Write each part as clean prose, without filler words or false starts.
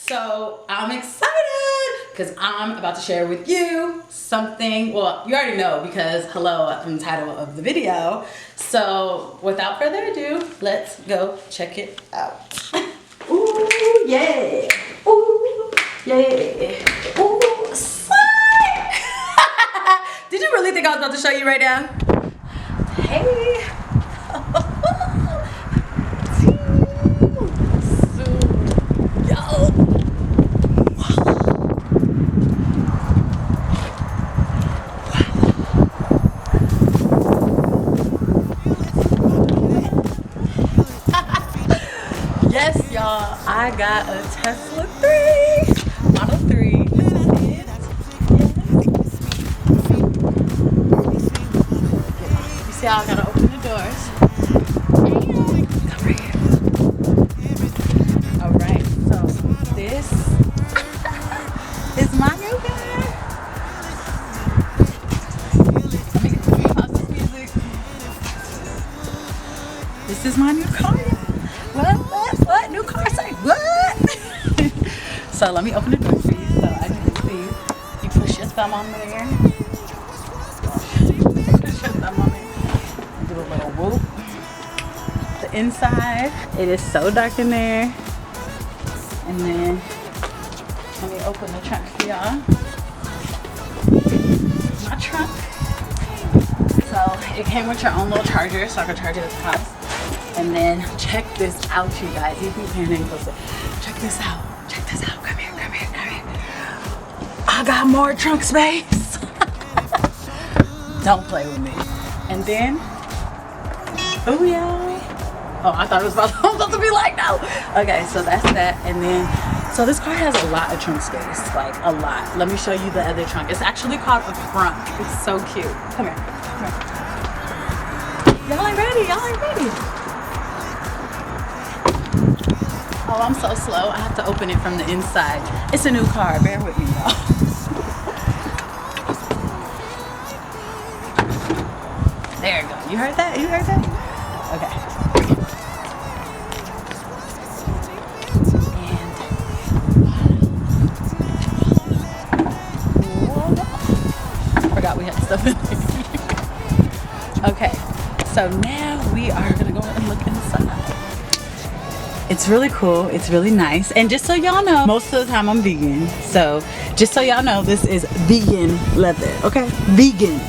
So I'm excited because I'm about to share with you something. Well, you already know because hello in the title of the video. So without further ado, let's go check it out. Ooh, yeah. Ooh, yeah. Ooh, slide. Did you really think I was about to show you right now? Hey. Yes, y'all, I got a Tesla 3, Model 3. This is it. You see how I gotta open the doors? Come right here. Alright, so this is my new car. Let me pause this music. This is my new car. What? New car say what? So let me open the door for you so I can see. You push your thumb on there. Push your thumb on there. Do a little whoop. The inside, it is so dark in there. And then let me open the trunk for y'all. My trunk. So it came with your own little charger, so I can charge it at the house. And then check this out, you guys. You can pan in closer. Check this out. Check this out. Come here, come here, come here. I got more trunk space. Don't play with me. And then, oh yeah. Oh, I thought it was about to be like, no. Okay, so that's that. And then, so this car has a lot of trunk space, like a lot. Let me show you the other trunk. It's actually called a front. It's so cute. Come here. Come here. Y'all ain't ready. Y'all ain't ready. Oh, I'm so slow. I have to open it from the inside. It's a new car. Bear with me, y'all. There you go. You heard that? You heard that? Okay. And I forgot we had stuff in there. Okay. So now we are gonna go and look inside. It's really cool, it's really nice. And just so y'all know, most of the time I'm vegan. So just so y'all know, this is vegan leather, okay? Vegan.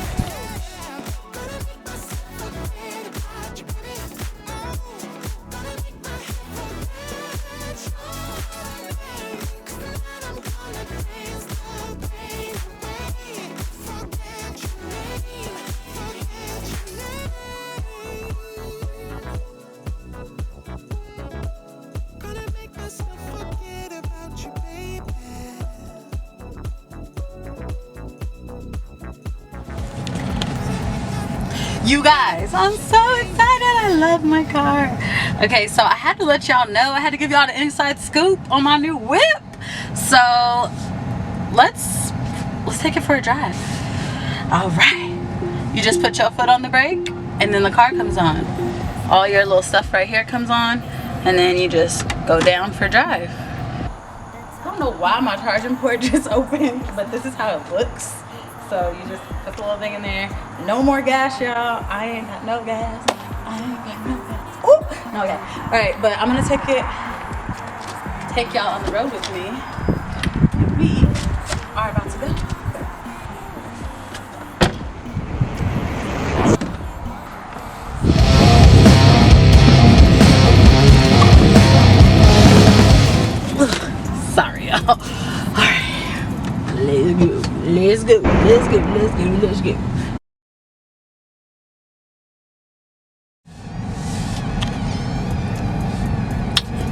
You guys, I'm so excited. I love my car. Okay, so I had to let y'all know. I had to give y'all the inside scoop on my new whip. So let's take it for a drive. All right. You just put your foot on the brake and then the car comes on. All your little stuff right here comes on and then you just go down for a drive. I don't know why my charging port just opened, but this is how it looks. So you just put the little thing in there. No more gas, y'all. I ain't got no gas. I ain't got no gas. Ooh, no gas. All right, but I'm gonna take y'all on the road with me. And we are about to go. Sorry, y'all. All right. Let's go. Let's go. Let's go. Let's go.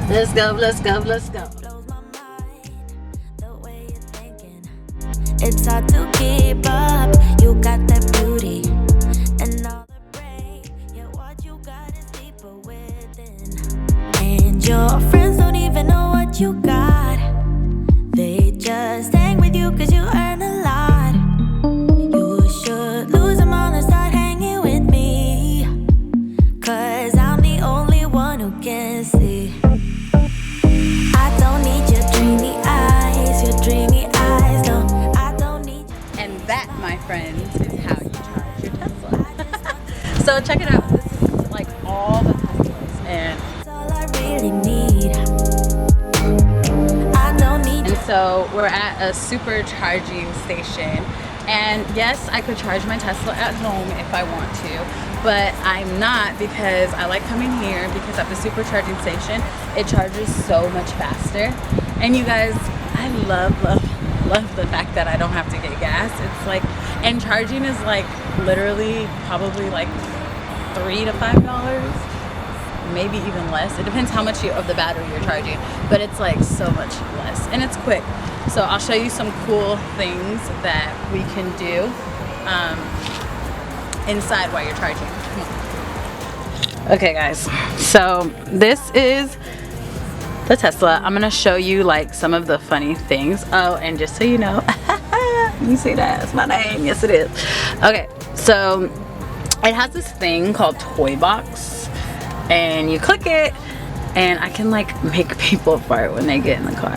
Let's go. Let's go. Let's go. Let's go. It's hard to keep up. You got that beauty and all the brain. Yeah, what you got is deeper within. And your friends don't even know what you got. They just hang with you cause you earn a lot. You should lose them all and start hanging with me. Cause I'm the only one who can see. I don't need your dreamy friends, is how you charge your Tesla. So check it out. This is like all the Teslas, and That's all I really need. I don't need And so we're at a supercharging station, and yes, I could charge my Tesla at home if I want to, but I'm not, because I like coming here because at the supercharging station it charges so much faster. And you guys, I love the fact that I don't have to get gas. It's like, and charging is like literally probably like $3 to $5, maybe even less. It depends how much of the battery you're charging, but it's like so much less, and it's quick. So I'll show you some cool things that we can do inside while you're charging. Come on. Okay guys, so this is the Tesla. I'm gonna show you like some of the funny things. Oh, and just so you know, you see that, it's my name. Yes it is. Okay, so it has this thing called Toy Box, and you click it, and I can like make people fart when they get in the car.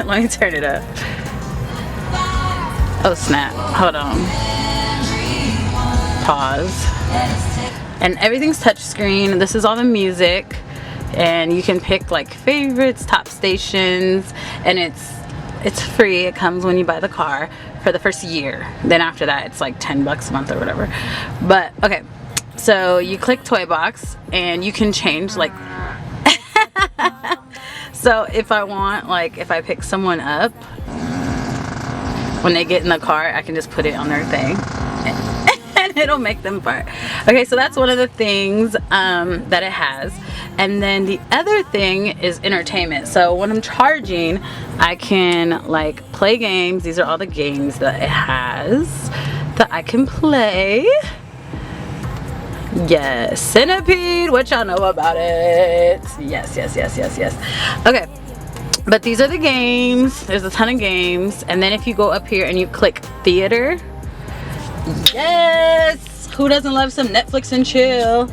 Let me turn it up. Oh snap, hold on. Pause. And everything's touchscreen. This is all the music, and you can pick like favorites, top stations, and it's free. It comes when you buy the car for the first year. Then after that it's like $10 a month or whatever. But okay, so you click Toy Box and you can change like so if I want, like if I pick someone up, when they get in the car I can just put it on their thing and it'll make them fart. Okay, so that's one of the things that it has. And then the other thing is entertainment. So when I'm charging, I can like play games. These are all the games that it has that I can play. Yes, Centipede, what y'all know about it? Yes. Okay, but these are the games. There's a ton of games. And then if you go up here and you click theater, yes, who doesn't love some Netflix and chill?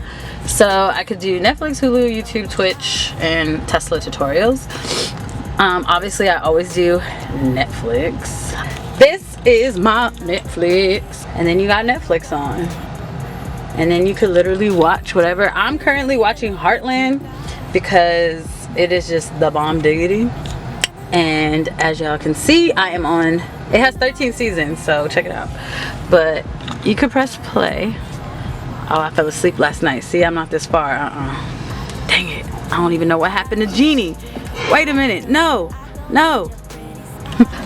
So I could do Netflix, Hulu, YouTube, Twitch, and Tesla tutorials. Obviously I always do Netflix. This is my Netflix. And then you got Netflix on, and then you could literally watch whatever. I'm currently watching Heartland because it is just the bomb diggity. And as y'all can see, I am on, it has 13 seasons, so check it out. But you could press play. Oh, I fell asleep last night. See, I'm not this far. Dang it, I don't even know what happened to Jeannie. Wait a minute, no.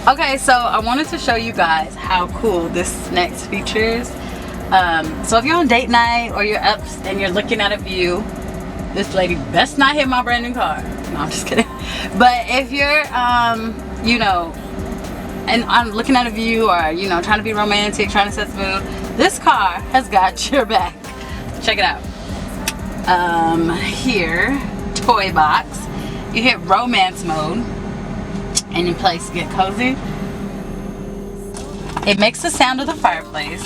Okay, so I wanted to show you guys how cool this next feature is. So if you're on date night or you're up and you're looking at a view, this lady best not hit my brand new car. No, I'm just kidding. But if you're, you know, and I'm looking at a view, or you know, trying to be romantic, trying to set the mood, this car has got your back. Check it out. Here, Toy Box. You hit romance mode, and in place get cozy. It makes the sound of the fireplace,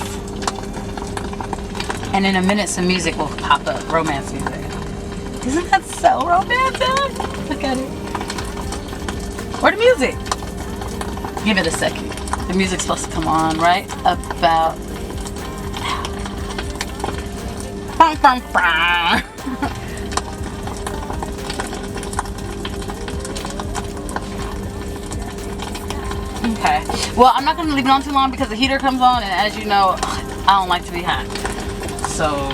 and in a minute some music will pop up, romance music. Isn't that so romantic? Look at it. Where the music? Give it a second. The music's supposed to come on right about now. Okay. Well, I'm not going to leave it on too long because the heater comes on, and as you know, I don't like to be hot. So